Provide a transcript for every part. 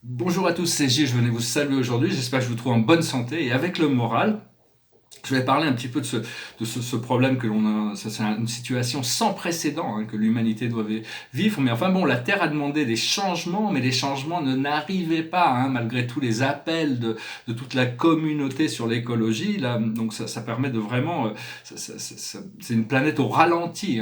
Bonjour à tous, c'est Gilles, je venais vous saluer aujourd'hui, j'espère que je vous trouve en bonne santé et avec le moral. Je vais parler un petit peu de ce problème que l'on a, ça c'est une situation sans précédent que l'humanité doit vivre, mais enfin bon, la Terre a demandé des changements, mais les changements ne n'arrivaient pas, malgré tous les appels de toute la communauté sur l'écologie, là, donc ça permet de vraiment, c'est une planète au ralenti,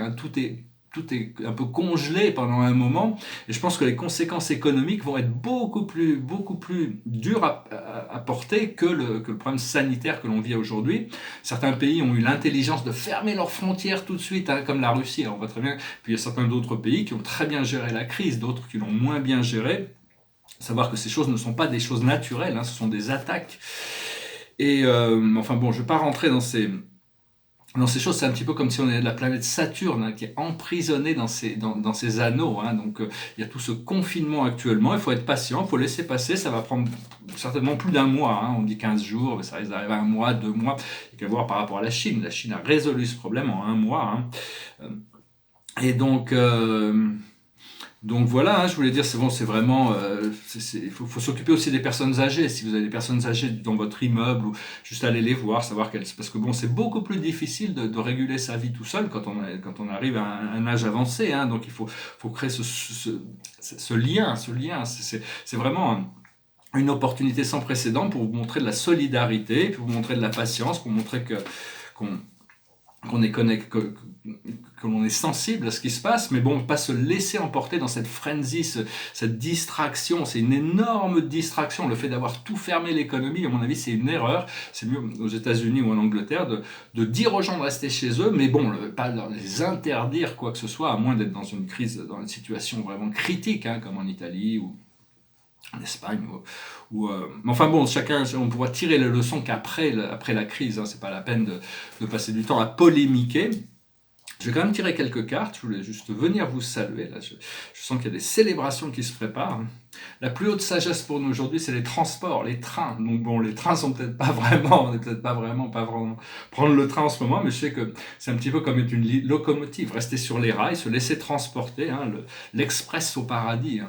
tout est un peu congelé pendant un moment, et je pense que les conséquences économiques vont être beaucoup plus dures à porter que le problème sanitaire que l'on vit aujourd'hui. Certains pays ont eu l'intelligence de fermer leurs frontières tout de suite, comme la Russie, on voit très bien. Puis il y a certains d'autres pays qui ont très bien géré la crise, d'autres qui l'ont moins bien géré. Savoir que ces choses ne sont pas des choses naturelles, ce sont des attaques. Et enfin bon, je ne vais pas rentrer dans ces choses. C'est un petit peu comme si on est la planète Saturne qui est emprisonnée dans ses anneaux. Donc il y a tout ce confinement actuellement. Il faut être patient, il faut laisser passer. Ça va prendre certainement plus d'un mois. On dit 15 jours, mais ça risque d'arriver à un mois, 2 mois. Il y a qu'à voir par rapport à la Chine. La Chine a résolu ce problème en un mois. Et donc voilà, je voulais dire, c'est bon, c'est vraiment, il faut s'occuper aussi des personnes âgées. Si vous avez des personnes âgées dans votre immeuble, ou juste aller les voir, savoir qu'elles, parce que bon, c'est beaucoup plus difficile de réguler sa vie tout seul quand on arrive à un âge avancé. Donc il faut créer ce lien, c'est vraiment une opportunité sans précédent pour vous montrer de la solidarité, pour vous montrer de la patience, pour montrer qu'on qu'on est connecté, que l'on est sensible à ce qui se passe, mais bon, pas se laisser emporter dans cette frenzy, cette distraction. C'est une énorme distraction. Le fait d'avoir tout fermé l'économie, à mon avis, c'est une erreur. C'est mieux aux États-Unis ou en Angleterre de dire aux gens de rester chez eux, mais bon, pas les interdire quoi que ce soit, à moins d'être dans une crise, dans une situation vraiment critique, comme en Italie ou en Espagne. Mais enfin bon, chacun, on pourra tirer les leçons qu'après la crise. C'est pas la peine de passer du temps à polémiquer. Je vais quand même tirer quelques cartes, je voulais juste venir vous saluer. Là, je sens qu'il y a des célébrations qui se préparent. La plus haute sagesse pour nous aujourd'hui, c'est les transports, les trains. Donc bon, les trains sont peut-être pas vraiment, on n'est peut-être pas vraiment prendre le train en ce moment, mais je sais que c'est un petit peu comme être une locomotive, rester sur les rails, se laisser transporter, l'express au paradis.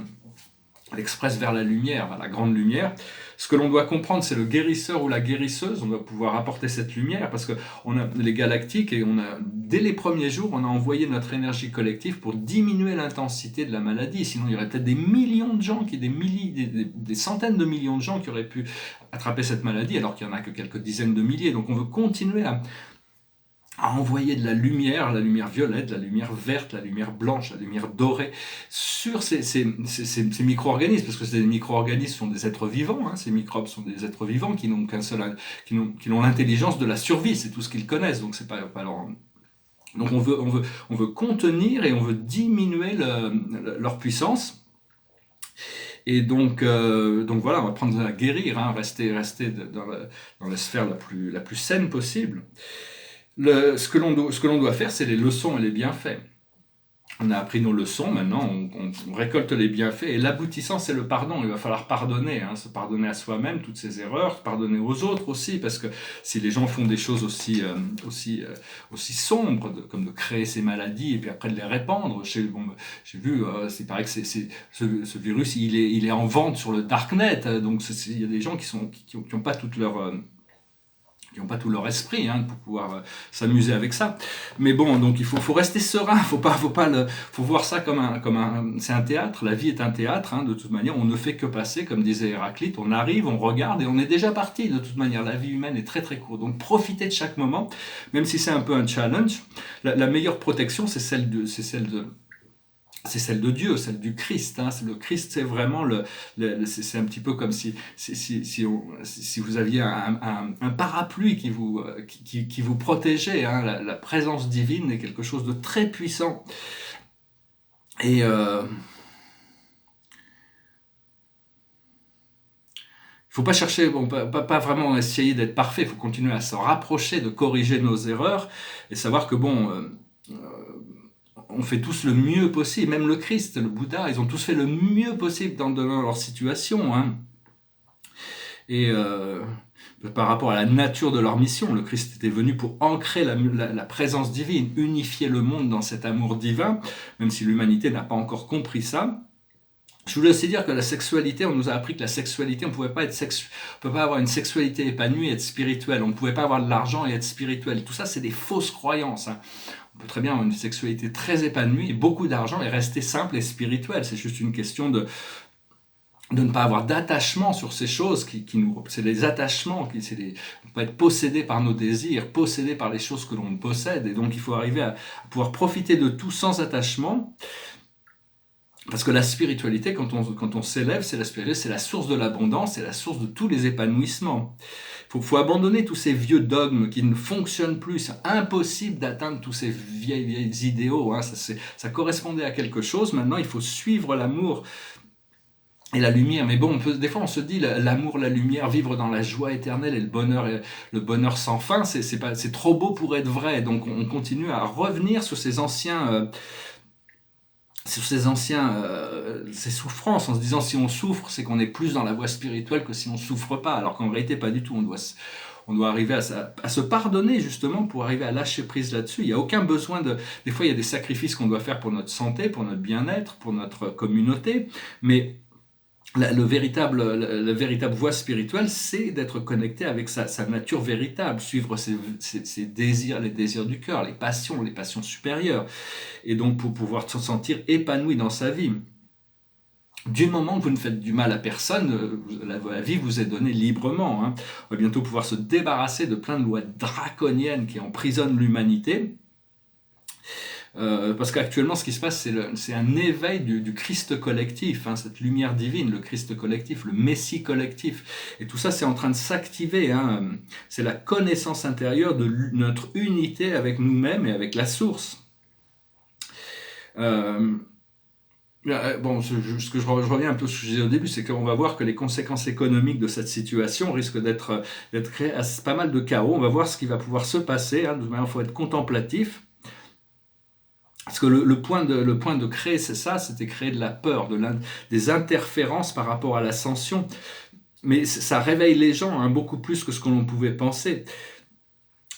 L'express vers la lumière, vers la grande lumière. Ce que l'on doit comprendre, c'est le guérisseur ou la guérisseuse. On doit pouvoir apporter cette lumière parce que on a les galactiques et dès les premiers jours, on a envoyé notre énergie collective pour diminuer l'intensité de la maladie. Sinon, il y aurait peut-être des millions de gens, des centaines de millions de gens qui auraient pu attraper cette maladie, alors qu'il n'y en a que quelques dizaines de milliers. Donc, on veut continuer à envoyer de la lumière violette, la lumière verte, la lumière blanche, la lumière dorée sur ces micro-organismes, parce que ces micro-organismes sont des êtres vivants, ces microbes sont des êtres vivants qui n'ont qui n'ont l'intelligence de la survie, c'est tout ce qu'ils connaissent, donc c'est pas leur... Donc on veut contenir et on veut diminuer leur puissance. Et donc voilà, on va apprendre à guérir, rester dans la sphère la plus saine possible. Ce que l'on doit faire, c'est les leçons et les bienfaits. On a appris nos leçons, maintenant on récolte les bienfaits, et l'aboutissant c'est le pardon. Il va falloir pardonner, se pardonner à soi-même toutes ses erreurs, pardonner aux autres aussi, parce que si les gens font des choses aussi sombres, comme de créer ces maladies et puis après de les répandre, j'ai vu, c'est pareil que ce virus il est en vente sur le darknet, donc il y a des gens qui ont pas toute leur qui n'ont pas tout leur esprit pour pouvoir s'amuser avec ça. Mais bon, donc il faut rester serein, faut voir ça c'est un théâtre, la vie est un théâtre, de toute manière, on ne fait que passer, comme disait Héraclite, on arrive, on regarde et on est déjà parti, de toute manière, la vie humaine est très très courte, donc profitez de chaque moment, même si c'est un peu un challenge. La meilleure protection, c'est celle de Dieu, celle du Christ. Le Christ, c'est vraiment c'est un petit peu comme si vous aviez un parapluie qui vous protégeait. La présence divine est quelque chose de très puissant. Et il faut pas chercher, bon, pas vraiment essayer d'être parfait. Il faut continuer à se rapprocher, de corriger nos erreurs et savoir que bon. On fait tous le mieux possible, même le Christ, le Bouddha, ils ont tous fait le mieux possible dans leur situation. Et par rapport à la nature de leur mission, le Christ était venu pour ancrer la présence divine, unifier le monde dans cet amour divin, même si l'humanité n'a pas encore compris ça. Je voulais aussi dire que la sexualité, on nous a appris que la sexualité, on peut pas avoir une sexualité épanouie et être spirituel. On ne pouvait pas avoir de l'argent et être spirituel. Tout ça, c'est des fausses croyances, hein. On peut très bien avoir une sexualité très épanouie et beaucoup d'argent et rester simple et spirituel. C'est juste une question de ne pas avoir d'attachement sur ces choses c'est les attachements, on peut être possédé par nos désirs, possédé par les choses que l'on possède. Et donc, il faut arriver à pouvoir profiter de tout sans attachement. Parce que la spiritualité, quand on s'élève, c'est la spiritualité, c'est la source de l'abondance, c'est la source de tous les épanouissements. Faut abandonner tous ces vieux dogmes qui ne fonctionnent plus. C'est impossible d'atteindre tous ces vieilles idéaux, hein. Ça correspondait à quelque chose. Maintenant, il faut suivre l'amour et la lumière. Mais bon, des fois, on se dit l'amour, la lumière, vivre dans la joie éternelle et le bonheur sans fin, c'est trop beau pour être vrai. Donc, on continue à revenir sur ces souffrances, en se disant si on souffre, c'est qu'on est plus dans la voie spirituelle que si on souffre pas, alors qu'en réalité pas du tout. On doit arriver à se pardonner justement pour arriver à lâcher prise là-dessus. Il n'y a aucun besoin des fois il y a des sacrifices qu'on doit faire pour notre santé, pour notre bien-être, pour notre communauté, mais la véritable voie spirituelle, c'est d'être connecté avec sa nature véritable, suivre ses désirs, les désirs du cœur, les passions supérieures, et donc pour pouvoir se sentir épanoui dans sa vie. Du moment que vous ne faites du mal à personne, la vie vous est donnée librement, hein. On va bientôt pouvoir se débarrasser de plein de lois draconiennes qui emprisonnent l'humanité. Parce qu'actuellement, ce qui se passe, c'est un éveil du Christ collectif, hein, cette lumière divine, le Christ collectif, le Messie collectif. Et tout ça, c'est en train de s'activer, hein. C'est la connaissance intérieure de notre unité avec nous-mêmes et avec la source. Bon, je reviens un peu sur ce que je disais au début, c'est qu'on va voir que les conséquences économiques de cette situation risquent d'être créées à pas mal de chaos. On va voir ce qui va pouvoir se passer, hein. De toute manière, il faut être contemplatif. Parce que le point de créer, c'est ça, c'était créer de la peur, des interférences par rapport à l'ascension. Mais ça réveille les gens, hein, beaucoup plus que ce que l'on pouvait penser.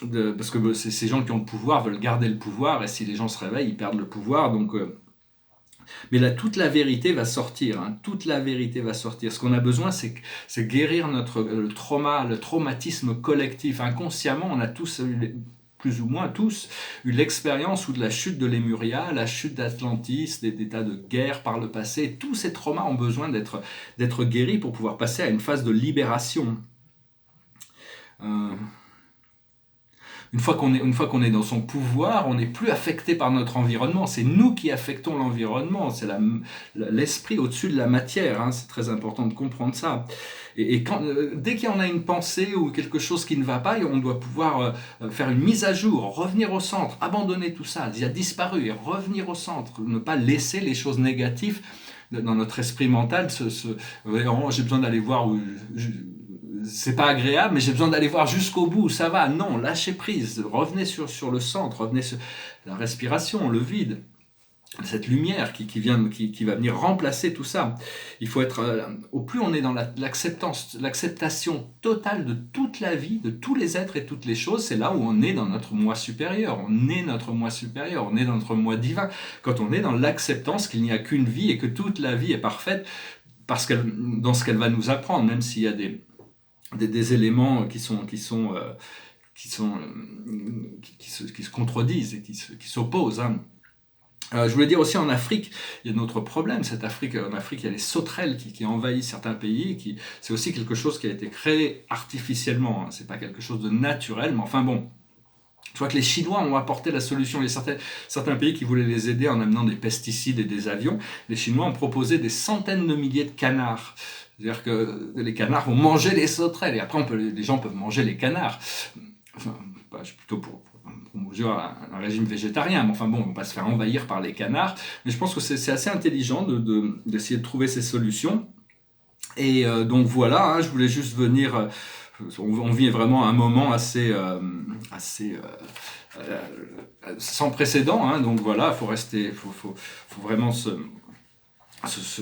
Parce que ces gens qui ont le pouvoir veulent garder le pouvoir, et si les gens se réveillent, ils perdent le pouvoir. Donc, mais là, toute la vérité va sortir, hein, toute la vérité va sortir. Ce qu'on a besoin, c'est guérir le traumatisme collectif. Inconsciemment, on a tous plus ou moins tous, eu l'expérience de la chute de Lémuria, la chute d'Atlantis, des tas de guerres par le passé. Tous ces traumas ont besoin d'être guéris pour pouvoir passer à une phase de libération. Une fois qu'on est dans son pouvoir, on n'est plus affecté par notre environnement. C'est nous qui affectons l'environnement. C'est l'esprit au-dessus de la matière, hein. C'est très important de comprendre ça. Et dès qu'il y en a une pensée ou quelque chose qui ne va pas, on doit pouvoir faire une mise à jour, revenir au centre, abandonner tout ça, il a disparu, et revenir au centre, ne pas laisser les choses négatives dans notre esprit mental. J'ai besoin d'aller voir où c'est pas agréable, mais j'ai besoin d'aller voir jusqu'au bout où ça va. Non, lâchez prise, revenez sur le centre, revenez sur la respiration, le vide. Cette lumière qui va venir remplacer tout ça. Il faut être, au plus on est dans l'acceptation totale de toute la vie, de tous les êtres et toutes les choses, c'est là où on est dans notre moi supérieur. On est notre moi supérieur, on est dans notre moi divin. Quand on est dans l'acceptance qu'il n'y a qu'une vie et que toute la vie est parfaite dans ce qu'elle va nous apprendre, même s'il y a des éléments qui se contredisent et qui s'opposent, hein. Je voulais dire aussi en Afrique, il y a d'autres problèmes. En Afrique, il y a les sauterelles qui envahissent certains pays. C'est aussi quelque chose qui a été créé artificiellement, hein. C'est pas quelque chose de naturel, mais enfin bon. Je vois que les Chinois ont apporté la solution. Il y a certains pays qui voulaient les aider en amenant des pesticides et des avions. Les Chinois ont proposé des centaines de milliers de canards. C'est-à-dire que les canards vont manger les sauterelles. Et après, les gens peuvent manger les canards. Enfin, je suis plutôt pour un régime végétarien, mais enfin bon, on va pas se faire envahir par les canards. Mais je pense que c'est assez intelligent d'essayer de trouver ces solutions. Et donc voilà, hein, je voulais juste venir. On vit vraiment un moment assez sans précédent, hein, donc voilà, faut vraiment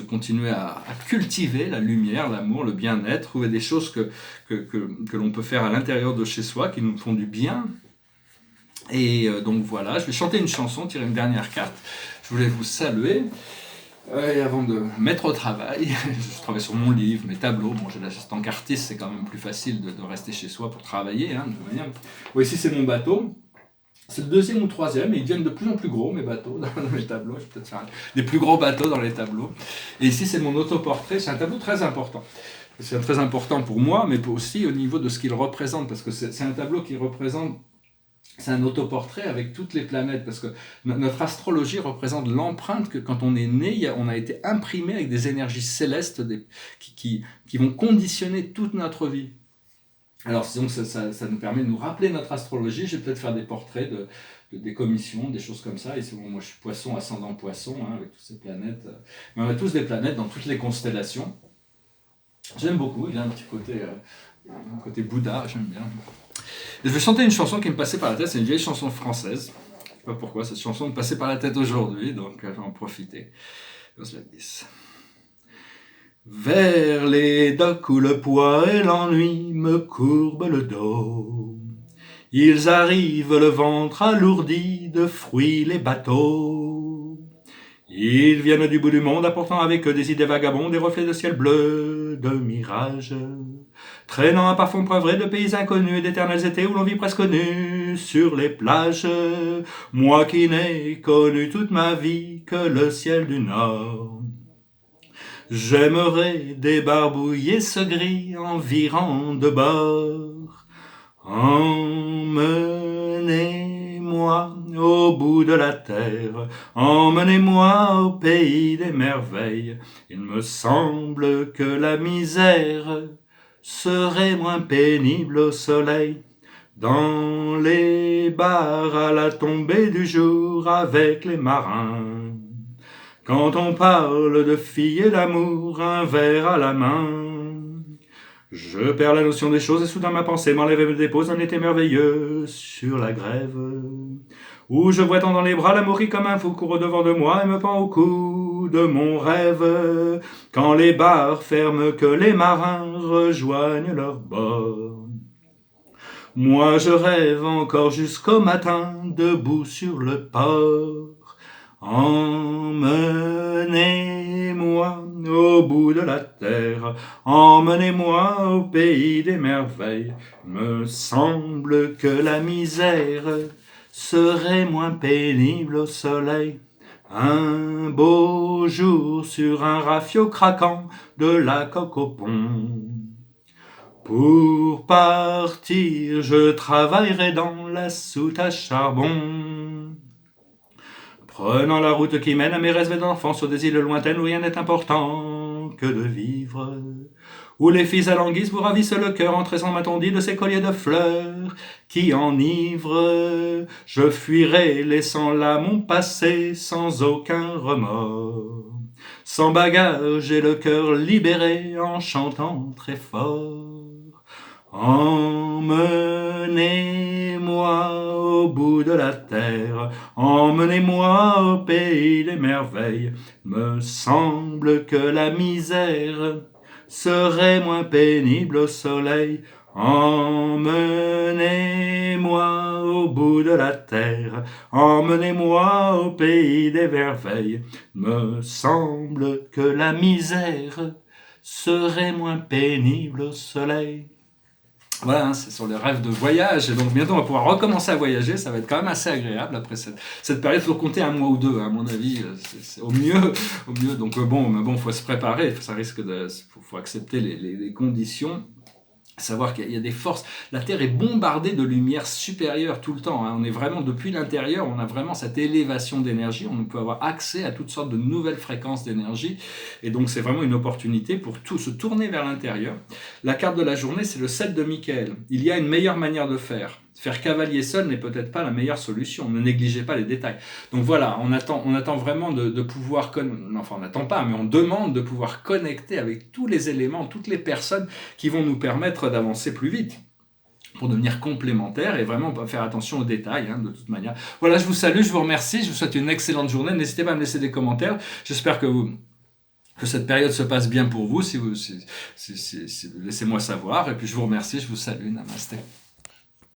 continuer à cultiver la lumière, l'amour, le bien-être, trouver des choses que l'on peut faire à l'intérieur de chez soi qui nous font du bien. Et donc voilà, je vais chanter une chanson, tirer une dernière carte. Je voulais vous saluer. Et avant de me mettre au travail, je travaille sur mon livre, mes tableaux. Bon, en tant qu'artiste, c'est quand même plus facile de rester chez soi pour travailler, hein, de toute manière. Bon, ici, c'est mon bateau. C'est le deuxième ou troisième, et ils deviennent de plus en plus gros, mes bateaux, dans mes tableaux. Je vais peut-être faire des plus gros bateaux dans les tableaux. Et ici, c'est mon autoportrait. C'est un tableau très important. C'est très important pour moi, mais aussi au niveau de ce qu'il représente, parce que c'est un tableau qui représente. C'est un autoportrait avec toutes les planètes, parce que notre astrologie représente l'empreinte que quand on est né, on a été imprimé avec des énergies célestes qui vont conditionner toute notre vie. Alors donc ça nous permet de nous rappeler notre astrologie. Je vais peut-être faire des portraits des commissions, des choses comme ça. Et c'est bon, moi je suis poisson, ascendant poisson, hein, avec toutes ces planètes. Mais on a tous des planètes dans toutes les constellations. J'aime beaucoup, il y a un côté Bouddha, j'aime bien. Et je vais chanter une chanson qui me passait par la tête, c'est une vieille chanson française. Je ne sais pas pourquoi cette chanson me passait par la tête aujourd'hui, donc je vais en profiter. On se la glisse. Vers les docks où le poids et l'ennui me courbent le dos, ils arrivent le ventre alourdi de fruits les bateaux. Ils viennent du bout du monde apportant avec eux des idées vagabondes, des reflets de ciel bleu, de mirages, traînant un parfum poivré de pays inconnus et d'éternels étés où l'on vit presque nu sur les plages. Moi qui n'ai connu toute ma vie que le ciel du Nord, j'aimerais débarbouiller ce gris environ de bord. Emmenez-moi au bout de la terre, emmenez-moi au pays des merveilles. Il me semble que la misère serait moins pénible au soleil, dans les bars à la tombée du jour avec les marins. Quand on parle de filles et d'amour, un verre à la main, je perds la notion des choses et soudain ma pensée m'enlève et me dépose un été merveilleux sur la grève, où je vois tant dans les bras l'amour qui comme un fou court au-devant de moi et me pend au cou de mon rêve, quand les bars ferment que les marins rejoignent leur bord. Moi je rêve encore jusqu'au matin, debout sur le port. Emmenez-moi au bout de la terre, emmenez-moi au pays des merveilles. Me semble que la misère serait moins pénible au soleil. Un beau jour sur un rafio craquant de la coque au pont. Pour partir, je travaillerai dans la soute à charbon, prenant la route qui mène à mes rêves d'enfants sur des îles lointaines où rien n'est important que de vivre, où les filles alanguissent vous ravissent le cœur en tressant ma tondie de ces colliers de fleurs qui enivrent. Je fuirai laissant là mon passé sans aucun remords, sans bagage et le cœur libéré en chantant très fort. Emmenez-moi au bout de la terre, emmenez-moi au pays des merveilles. Me semble que la misère serait moins pénible au soleil. Emmenez-moi au bout de la terre, emmenez-moi au pays des merveilles. Me semble que la misère serait moins pénible au soleil. Voilà, hein, c'est sur les rêves de voyage, et donc bientôt on va pouvoir recommencer à voyager, ça va être quand même assez agréable après cette période. Il faut compter un mois ou deux, hein, à mon avis, c'est au mieux, donc bon, faut se préparer, ça risque faut accepter les conditions. Savoir qu'il y a des forces, la Terre est bombardée de lumière supérieure tout le temps, hein. On est vraiment, depuis l'intérieur, on a vraiment cette élévation d'énergie, on peut avoir accès à toutes sortes de nouvelles fréquences d'énergie, et donc c'est vraiment une opportunité pour tout se tourner vers l'intérieur. La carte de la journée, c'est le 7 de Michael. Il y a une meilleure manière de faire. Faire cavalier seul n'est peut-être pas la meilleure solution, ne négligez pas les détails. Donc voilà, on attend vraiment de pouvoir, enfin on n'attend pas, mais on demande de pouvoir connecter avec tous les éléments, toutes les personnes qui vont nous permettre d'avancer plus vite, pour devenir complémentaires et vraiment faire attention aux détails, hein, de toute manière. Voilà, je vous salue, je vous remercie, je vous souhaite une excellente journée. N'hésitez pas à me laisser des commentaires. J'espère que cette période se passe bien pour vous. Laissez-moi savoir. Et puis je vous remercie, je vous salue. Namasté.